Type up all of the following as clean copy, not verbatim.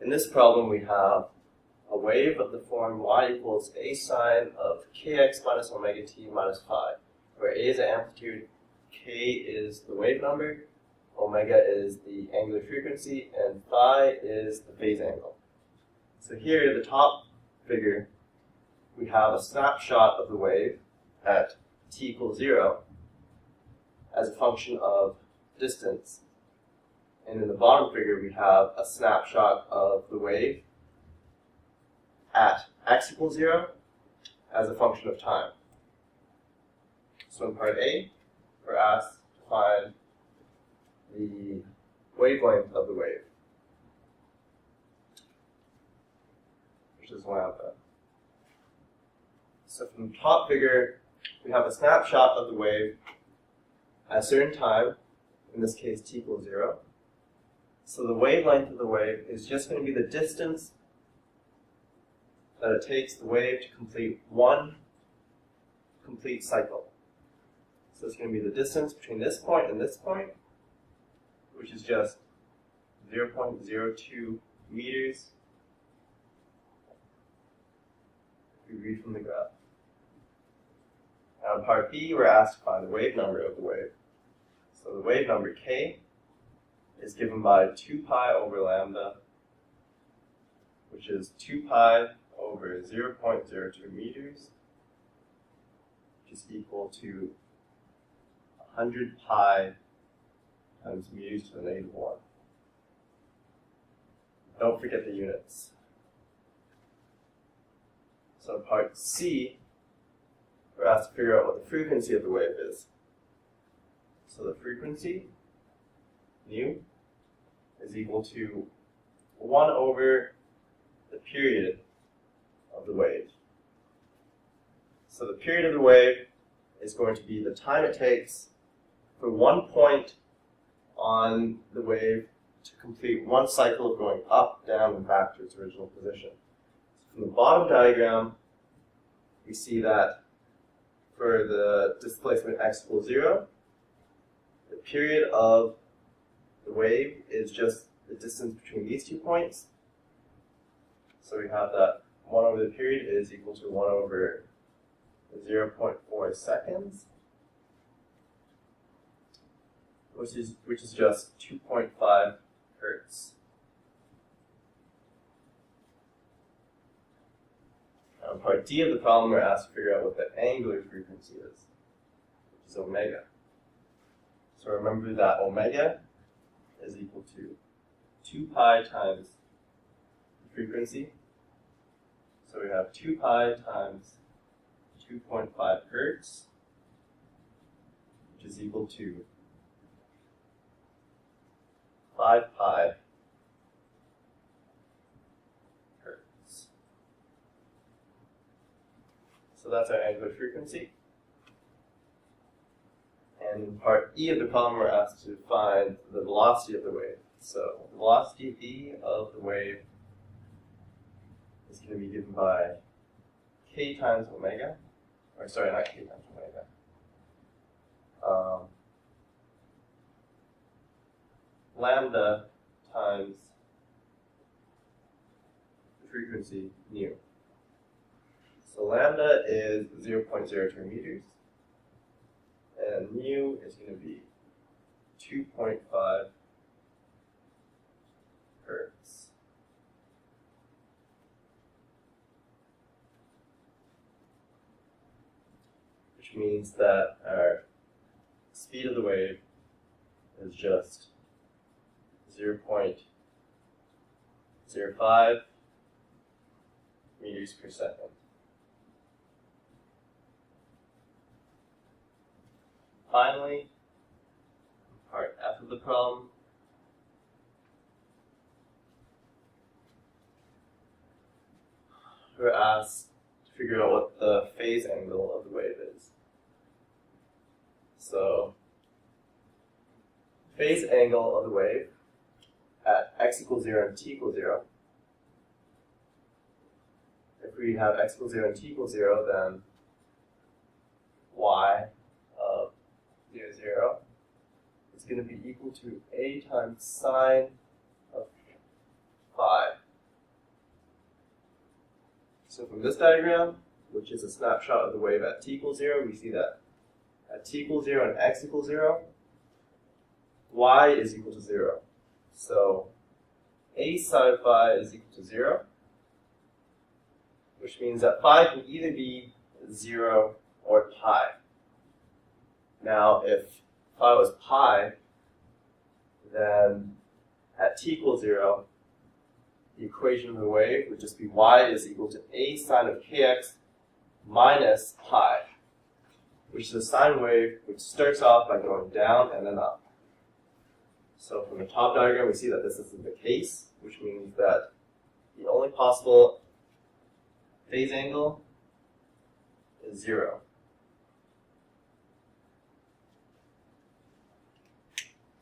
In this problem, we have a wave of the form y equals a sine of kx minus omega t minus phi, where a is the amplitude, k is the wave number, omega is the angular frequency, and phi is the phase angle. So here, the top figure, we have a snapshot of the wave at t equals 0 as a function of distance. And in the bottom figure, we have a snapshot of the wave at x equals 0 as a function of time. So in part A, we're asked to find the wavelength of the wave, which is lambda. So from the top figure, we have a snapshot of the wave at a certain time, in this case t equals 0. So the wavelength of the wave is just going to be the distance that it takes the wave to complete one complete cycle. So it's going to be the distance between this point and this point, which is just 0.02 meters, if we read from the graph. Now in part B, we're asked to find the wave number of the wave. So the wave number k is given by 2 pi over lambda, which is 2 pi over 0.02 meters, which is equal to 100 pi times meters to the negative 1. Don't forget the units. So in part C, we're asked to figure out what the frequency of the wave is. So the frequency, nu, is equal to 1 over the period of the wave. So the period of the wave is going to be the time it takes for one point on the wave to complete one cycle of going up, down, and back to its original position. So from the bottom diagram, we see that for the displacement x equals 0, the period of the wave is just the distance between these 2 points. So we have that 1 over the period is equal to 1 over 0.4 seconds, which is just 2.5 hertz. Now in part D of the problem, we're asked to figure out what the angular frequency is, which is omega. So remember that omega is equal to 2 pi times the frequency. So we have 2 pi times 2.5 hertz, which is equal to 5 pi hertz. So that's our angular frequency. And in part E of the problem, we're asked to find the velocity of the wave. So the velocity v of the wave is going to be given by k times omega, or sorry, not k times omega. Lambda times the frequency nu. So lambda is 0.02 meters, and mu is going to be 2.5 hertz. Which means that our speed of the wave is just 0.05 meters per second. Finally, part F of the problem, we're asked to figure out what the phase angle of the wave is. So, phase angle of the wave at x equals 0 and t equals 0. If we have x equals 0 and t equals 0, then y of 0, 0 is going to be equal to a times sine of phi. So from this diagram, which is a snapshot of the wave at t equals 0, we see that at t equals 0 and x equals 0, y is equal to 0. So a sine phi is equal to 0, which means that phi can either be 0 or pi. Now, if phi was pi, then at t equals 0, the equation of the wave would just be y is equal to a sine of kx minus pi, which is a sine wave which starts off by going down and then up. So from the top diagram, we see that this isn't the case, which means that the only possible phase angle is 0.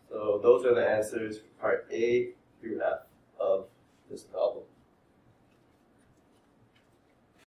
So those are the answers for part A through F.